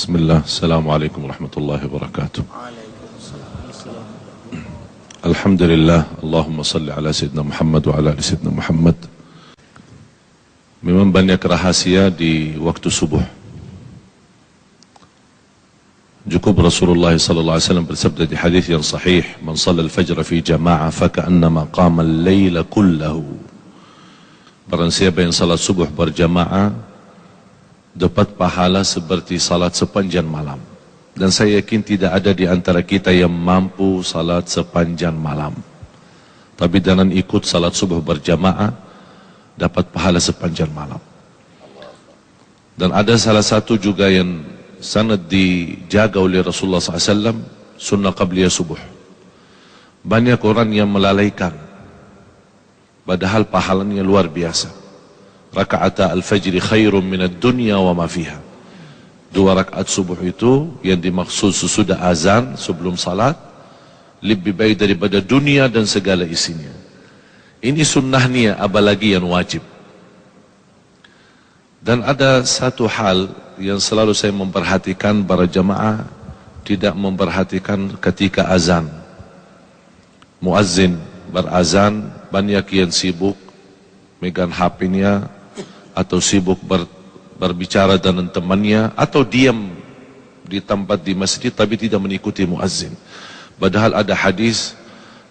Bismillah, Assalamualaikum warahmatullahi wabarakatuh. Alhamdulillah, Allahumma salli ala Sayyidina Muhammad wa ala ali Sayyidina Muhammad. Memang banyak rahasia di waktu subuh. Cukup Rasulullah sallallahu alaihi wasallam bersabda di hadis yang sahih, "Man shalla al-fajr fi jama'ah fa ka'annama qama al-laila kullahu." Barang siapa yang salat subuh berjamaah dapat pahala seperti salat sepanjang malam. Dan saya yakin tidak ada di antara kita yang mampu salat sepanjang malam. Tapi dengan ikut salat subuh berjamaah dapat pahala sepanjang malam. Dan ada salah satu juga yang sangat dijaga oleh Rasulullah SAW, sunnah qabliyah subuh. Banyak orang yang melalaikan, padahal pahalanya luar biasa. Raka'ata al-fajri khairun minad dunya wa ma fiha. 2 rakaat subuh itu yang dimaksud sesudah azan sebelum salat lebih baik daripada dunia dan segala isinya. Ini sunnahnya, apalagi yang wajib. Dan ada satu hal yang selalu saya memperhatikan, para jamaah tidak memperhatikan ketika azan. Muazzin berazan, banyak yang sibuk megang HP-nya atau sibuk berbicara dengan temannya, atau diam di tempat di masjid tapi tidak mengikuti muazzin. Padahal ada hadis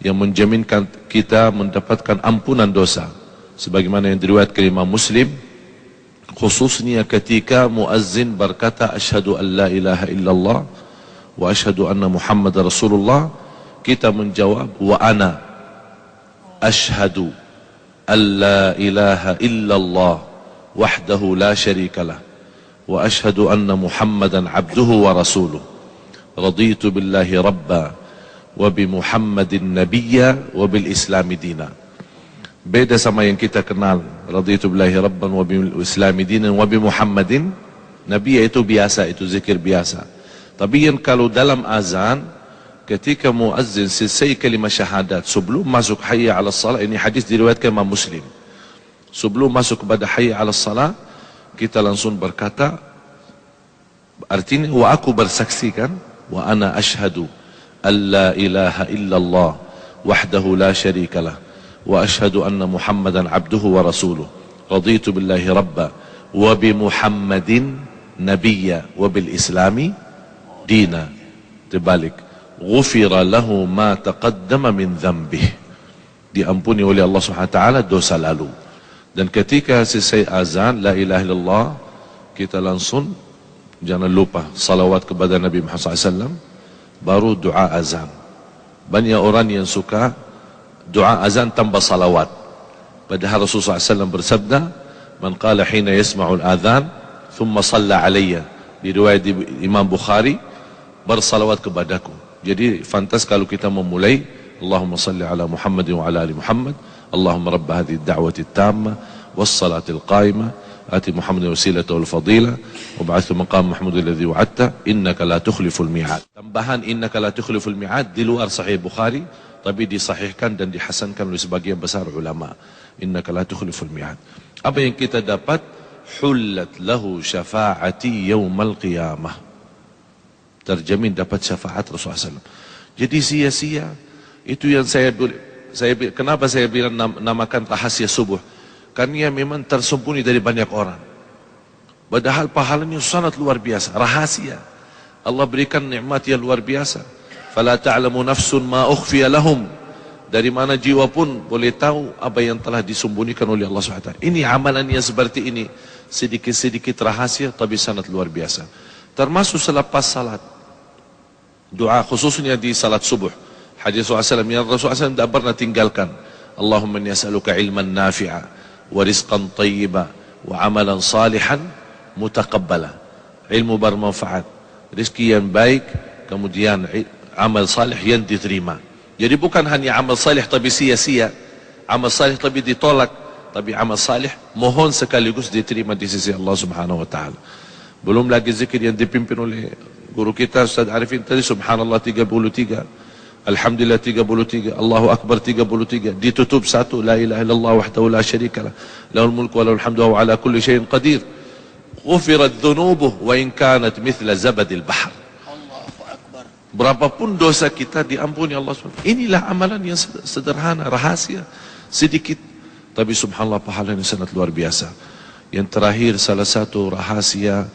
yang menjaminkan kita mendapatkan ampunan dosa, sebagaimana yang diriwayatkan Imam Muslim, khususnya ketika muazzin berkata asyhadu an la ilaha illallah wa asyhadu anna Muhammadar Rasulullah, kita menjawab wa ana asyhadu an la ilaha illallah wahdahu la syarikalah wa ashhadu anna Muhammadan abduhu wa rasuluh raditu billahi rabba wa bi Muhammadin nabiyya wa bil islami dina. Beda sama yang kita kenal, raditu billahi rabban wa bil islami dina wa bi Muhammadin nabiyya, itu biasa, itu zikir biasa. Tapi yang kalau dalam azan ketika muazzin selesai kalimah syahadat sebelum masuk hayya 'alas salat, ini hadis diriwayatkan Imam Muslim. Sebelum masuk kepada hayya 'alas salat, kita langsung berkata, artinya wa aku bersaksikan, wa ana asyhadu an la ilaha illallah wahdahu la syarikalah wa asyhadu anna Muhammadan abduhu wa rasuluh raditu billahi rabba wa bi Muhammadin nabiyya wa bil islami dina. Terbalik, ghufira lahu ma taqaddama min dhanbih, diampuni oleh Allah Subhanahu wa taala dosa lalu. Dan ketika selesai azan la ilaha illallah, kita langsung jangan lupa salawat kepada Nabi Muhammad SAW, baru doa azan. Banyak orang yang suka doa azan tanpa salawat, padahal Rasulullah SAW bersabda, man qala hina yasma'ul adhan thumma salla alayya, di riwayat Imam Bukhari, bersalawat kepadaku. Jadi fantas kalau kita memulai Allahumma salli ala Muhammadin wa ala ali Muhammad, Allahumma rabba hadhihi ad-da'wati at-tamma was-salati al-qa'imah ati Muhammadin wasilata wal fadila wa ba'athu maqam Mahmud alladhi wa'adta innaka la tukhliful mi'ad. Tambahan innaka la tukhliful mi'ad di luar sahih Bukhari, tapi disahihkan dan dihasankan oleh sebagian besar ulama. Innaka la tukhliful mi'ad. Apa yang kita dapat? Hullat lahu syafa'ati yaumal qiyamah. Terjamin dapat syafaat Rasulullah SAW. Jadi sia-sia. Itu yang kenapa saya bilang namakan rahasia subuh, karena memang tersembunyi dari banyak orang, padahal pahalanya sangat luar biasa. Rahasia Allah berikan nikmat yang luar biasa. Fala ta'lamu nafsun ma ukhfiya lahum, dari mana jiwa pun boleh tahu apa yang telah disembunyikan oleh Allah SWT. Ini amalan yang seperti ini, sedikit-sedikit rahasia tapi sangat luar biasa. Termasuk selepas salat, doa khususnya di salat subuh. Hadis Rasulullah SAW yang Rasulullah SAW tidak pernah tinggalkan. Allahumma inni as'aluka ilman nafi'a wa rizqan tayyiba wa amalan salihan mutaqabbala. Ilmu bermanfaat, rezeki yang baik, kemudian amal salih yang diterima. Jadi bukan hanya amal salih tapi sia-sia, amal salih tapi ditolak, tapi amal salih mohon sekaligus diterima di sisi Allah Subhanahu wa taala. Belum lagi zikir yang dipimpin oleh guru kita Ustaz Arifin tadi, subhanallah 33, alhamdulillah 33, Allahu akbar 33, ditutup satu la ilaha illallah wahdahu la syarikalah lahul mulku wa lahul hamdu wa ala kulli syai'in qadir. ghufirat dhunubuh wa in kanat mithla zabadil bahr. Allahu Akbar. Berapapun dosa kita diampuni Allah SWT. Inilah amalan yang sederhana, rahasia, sedikit, tapi subhanallah pahalanya sangat luar biasa. Yang terakhir, salah satu rahasia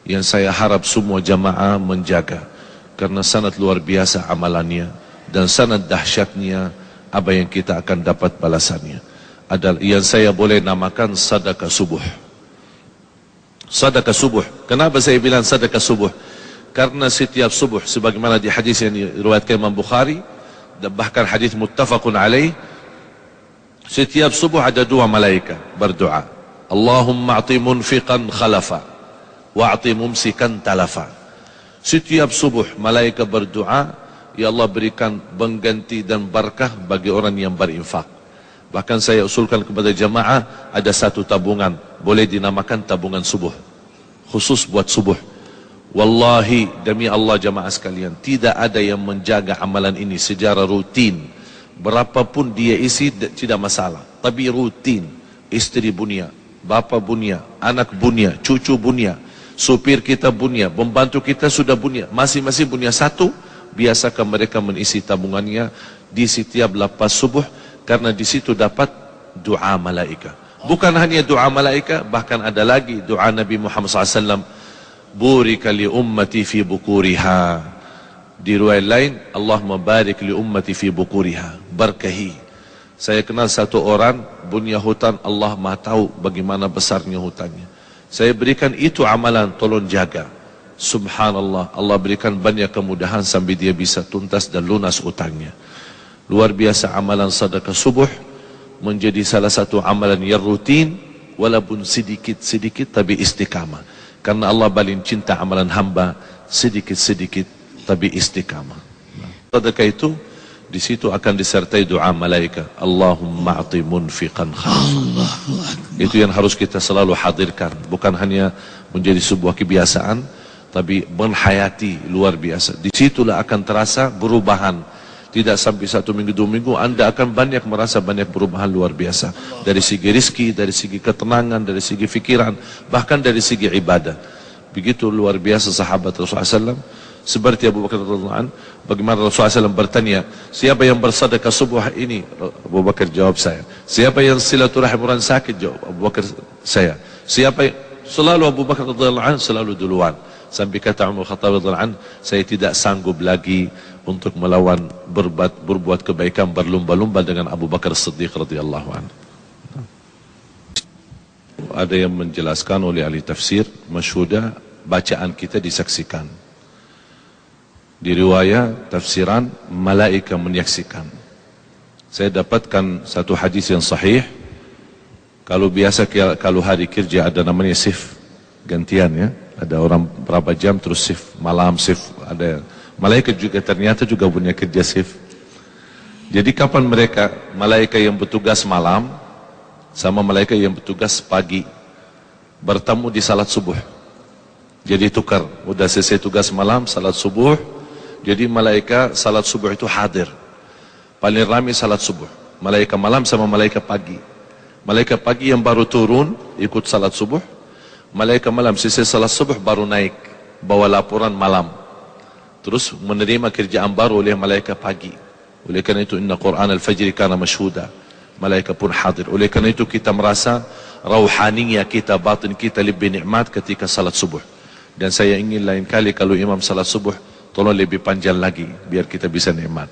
yang saya harap semua jamaah menjaga, karena sangat luar biasa amalannya dan sangat dahsyatnya apa yang kita akan dapat balasannya, adalah yang saya boleh namakan sedekah subuh. Sedekah subuh. Kenapa saya bilang sedekah subuh? Karena setiap subuh, sebagaimana di hadis yang diriwayatkan Imam Bukhari, dan bahkan hadis muttafaqun alaih, setiap subuh ada dua malaikat berdoa, Allahumma a'ti munfiqan khalafa wa a'ti mumsikan talafa. Setiap subuh malaikat berdoa, ya Allah berikan pengganti dan barakah bagi orang yang berinfak. Bahkan saya usulkan kepada jamaah, ada satu tabungan, boleh dinamakan tabungan subuh, khusus buat subuh. Wallahi, demi Allah jamaah sekalian, tidak ada yang menjaga amalan ini secara rutin. Berapapun dia isi tidak masalah, tapi rutin. Istri bunia, bapa bunia, anak bunia, cucu bunia, supir kita bunia, pembantu kita sudah bunia, masing-masing bunia satu. Biasakan mereka mengisi tabungannya di setiap lepas subuh, karena di situ dapat doa malaikat. Bukan hanya doa malaikat, bahkan ada lagi doa Nabi Muhammad SAW, burika li ummati fi bukuriha. Di riwayat lain, Allah membarik li ummati fi bukuriha, berkahi. Saya kenal satu orang punya hutan, Allah Maha tahu bagaimana besarnya hutannya. Saya berikan itu amalan, tolong jaga. Subhanallah, Allah berikan banyak kemudahan sampai dia bisa tuntas dan lunas hutangnya. Luar biasa amalan sedekah subuh, menjadi salah satu amalan yang rutin, walaupun sedikit-sedikit tapi istiqamah. Karena Allah paling cinta amalan hamba sedikit-sedikit tapi istiqamah. Sedekah itu di situ akan disertai doa malaikat, Allahumma a'ti munfiqan khalafan. Itu yang harus kita selalu hadirkan, bukan hanya menjadi sebuah kebiasaan, tapi menghayati luar biasa. Di situlah akan terasa perubahan. Tidak sampai 1 minggu 2 minggu, Anda akan banyak merasa banyak perubahan luar biasa. Dari segi rizki, dari segi ketenangan, dari segi fikiran, bahkan dari segi ibadah. Begitu luar biasa sahabat Rasulullah SAW. Seperti Abu Bakar radhiyallahu anhu, bagaimana Rasulullah SAW bertanya, siapa yang bersedekah subuh ini? Abu Bakar jawab, saya. Siapa yang silaturahim orang sakit? Jawab Abu Bakar, saya. Siapa yang... Selalu Abu Bakar radhiyallahu anhu selalu duluan. Sampai kata Umar Khattab radhiyallahu anhu, saya tidak sanggup lagi untuk melawan berbuat kebaikan berlumba-lumba dengan Abu Bakar Siddiq radhiyallahu anhu. Ada yang menjelaskan oleh ahli tafsir, masyhudah bacaan kita disaksikan. Di riwayat tafsiran, malaikat menyaksikan. Saya dapatkan satu hadis yang sahih. Kalau biasa, kalau hari kerja ada namanya shift gantian ya. Ada orang berapa jam terus shift, malam shift. Ada malaikat juga ternyata juga punya kerja shift. Jadi kapan mereka, malaikat yang bertugas malam sama malaikat yang bertugas pagi, bertemu di salat subuh. Jadi tukar, udah selesai tugas malam, salat subuh. Jadi malaikat salat subuh itu hadir. Paling ramai salat subuh. Malaikat malam sama malaikat pagi. Malaikat pagi yang baru turun ikut salat subuh. Malaikat malam selesai salat subuh baru naik, bawa laporan malam. Terus menerima kerjaan baru oleh malaikat pagi. Oleh karena itu, inna Quran al-Fajr kana mashhuda. Malaikat pun hadir. Oleh karena itu kita merasa rauhaninya kita, batin kita lebih nikmat ketika salat subuh. Dan saya ingin lain kali kalau imam salat subuh, tolong lebih panjang lagi biar kita bisa nikmat.